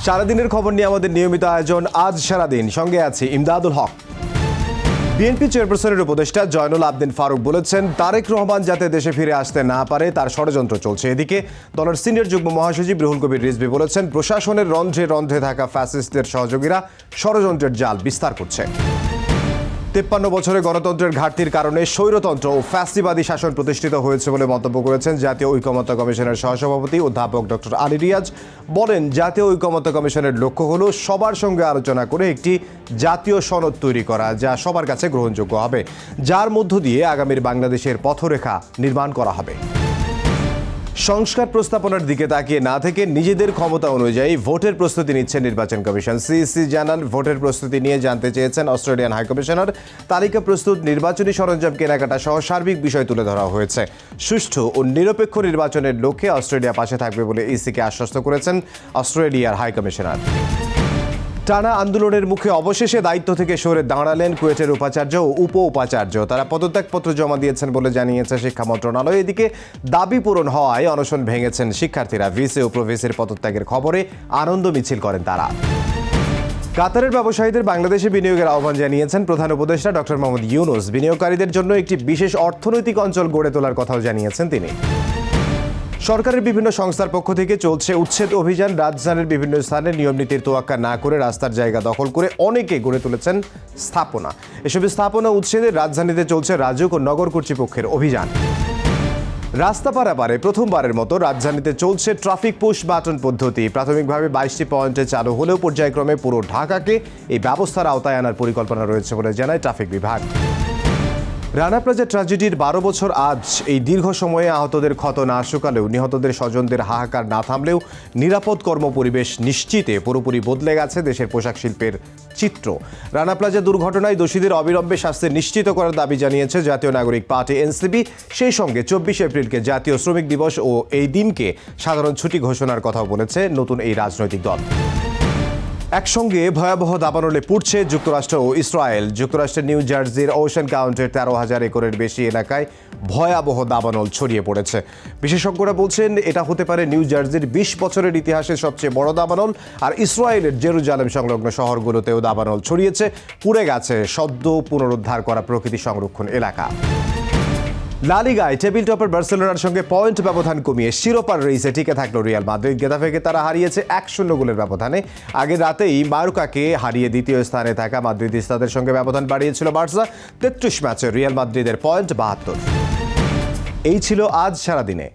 সারাদিনের খবর নিয়ে আমাদের নিয়মিত আয়োজন আজ সারাদিন, সঙ্গে আছে ইমদাদুল হক। বিএনপি চেয়ারপারসনের উপদেষ্টা জয়নুল আবদিন ফারুক বলেছেন, তারেক রহমান যাতে দেশে ফিরে আসতে না পারে তার ষড়যন্ত্র চলছে। এদিকে দলের সিনিয়র যুগ্ম মহাসচিব রুহুল কবির রিজভী বলেছেন, প্রশাসনের রন্ধ্রে রন্ধ্রে থাকা ফ্যাসিস্টদের সহযোগীরা ষড়যন্ত্রের জাল বিস্তার করছে। 53 বছরে গণতন্ত্রের ঘাটতির কারণে স্বৈরতন্ত্র ও ফ্যাসিবাদী শাসন প্রতিষ্ঠিত হয়েছে বলে মন্তব্য করেছেন জাতীয় ঐকমত্য কমিশনের সহসভাপতি অধ্যাপক ডক্টর আলী রিয়াজ। বলেন, জাতীয় ঐকমত্য কমিশনের লক্ষ্য হলো সবার সঙ্গে আলোচনা করে একটি জাতীয় সনদ তৈরি করা, যা সবার কাছে গ্রহণযোগ্য হবে, যার মধ্য দিয়ে আগামীর বাংলাদেশের পথরেখা নির্মাণ করা হবে। সংস্কার প্রস্তাবনার দিকে তাকিয়ে না থেকে নিজেদের ক্ষমতা অনুযায়ী ভোটের প্রস্তুতি নিচ্ছে নির্বাচন কমিশন। সিইসি জানান, ভোটের প্রস্তুতি নিয়ে জানতে চেয়েছেন অস্ট্রেলিয়ান হাইকমিশনার। তালিকা প্রস্তুত, নির্বাচনী সরঞ্জাম কেনাকাটা সহ সার্বিক বিষয় তুলে ধরা হয়েছে। সুষ্ঠু ও নিরপেক্ষ নির্বাচনের লক্ষ্যে অস্ট্রেলিয়া পাশে থাকবে বলে ইসিকে আশ্বস্ত করেছেন অস্ট্রেলিয়ার হাইকমিশনার। টানা আন্দোলনের মুখে অবশেষে দায়িত্ব থেকে সরে দাঁড়ালেন কুয়েটের উপাচার্য ও উপ উপাচার্য। তারা পদত্যাগপত্র জমা দিয়েছেন বলে জানিয়েছে শিক্ষা মন্ত্রণালয়। এদিকে দাবি পূরণ হওয়ায় অনশন ভেঙেছেন শিক্ষার্থীরা। ভিসি ও প্রভিসির পদত্যাগের খবরে আনন্দ মিছিল করেন তারা। কাতারের ব্যবসায়ীদের বাংলাদেশে বিনিয়োগের আহ্বান জানিয়েছেন প্রধান উপদেষ্টা ডক্টর মোহাম্মদ ইউনূস। বিনিয়োগকারীদের জন্য একটি বিশেষ অর্থনৈতিক অঞ্চল গড়ে তোলার কথাও জানিয়েছেন তিনি। সরকারের বিভিন্ন সংস্থার পক্ষ থেকে চলছে উচ্ছেদ অভিযান। রাজধানীর বিভিন্ন স্থানে নিয়মনীতির তোয়াক্কা না করে রাস্তার জায়গা দখল করে অনেকে গড়ে তুলেছেন স্থাপনা। এসব স্থাপনা উচ্ছেদে রাজধানীতে চলছে রাজুক ও নগর কর্তৃপক্ষের অভিযান। রাস্তা পারাপারে প্রথমবারের মতো রাজধানীতে চলছে ট্রাফিক পুশ বাটন পদ্ধতি। প্রাথমিকভাবে 22টি পয়েন্টে চালু হলেও পর্যায়ক্রমে পুরো ঢাকাকে এই ব্যবস্থার আওতায় আনার পরিকল্পনা রয়েছে বলে জানায় ট্রাফিক বিভাগ। রানা প্লাজা ট্র্যাজেডির 12 বছর আজ। এই দীর্ঘ সময়ে আহতদের ক্ষত না শুকালেও, নিহতদের স্বজনদের হাহাকার না থামলেও নিরাপদ কর্মপরিবেশ নিশ্চিতে পুরোপুরি বদলে গেছে দেশের পোশাক শিল্পের চিত্র। রানা প্লাজা দুর্ঘটনায় দোষীদের অবিলম্বে শাস্তি নিশ্চিত করার দাবি জানিয়েছে জাতীয় নাগরিক পার্টি এনসিপি। সেই সঙ্গে 24 এপ্রিলকে জাতীয় শ্রমিক দিবস ও এই দিনকে সাধারণ ছুটি ঘোষণার কথাও বলেছে নতুন এই রাজনৈতিক দল। একসঙ্গে ভয়াবহ দাবানলে পুড়ছে যুক্তরাষ্ট্র ও ইসরায়েল। যুক্তরাষ্ট্রের নিউ জার্সির ওশান কাউন্টির 13,000 একরের বেশি এলাকায় ভয়াবহ দাবানল ছড়িয়ে পড়েছে। বিশেষজ্ঞরা বলছেন, এটা হতে পারে নিউ জার্সির 20 বছরের ইতিহাসে সবচেয়ে বড় দাবানল। আর ইসরায়েলের জেরুজালেম সংলগ্ন শহরগুলোতেও দাবানল ছড়িয়েছে। পুড়ে গেছে সদ্য পুনরুদ্ধার করা প্রকৃতি সংরক্ষণ এলাকা। লা লিগায় টেবিল টপার বার্সেলোনার সঙ্গে পয়েন্ট ব্যবধান কমিয়ে শিরোপার রেসে টিকে থাকলো রিয়াল মাদ্রিদ। গেতাফেকে তারা হারিয়েছে 1-0 গোলের ব্যবধানে। আগের রাতেই মায়োর্কাকে হারিয়ে দ্বিতীয় স্থানে থাকা মাদ্রিদিস্তাদের সঙ্গে ব্যবধান বাড়িয়েছিল বার্সা। 33 ম্যাচে রিয়াল মাদ্রিদের পয়েন্ট 72। এই ছিল আজ সারাদিনে।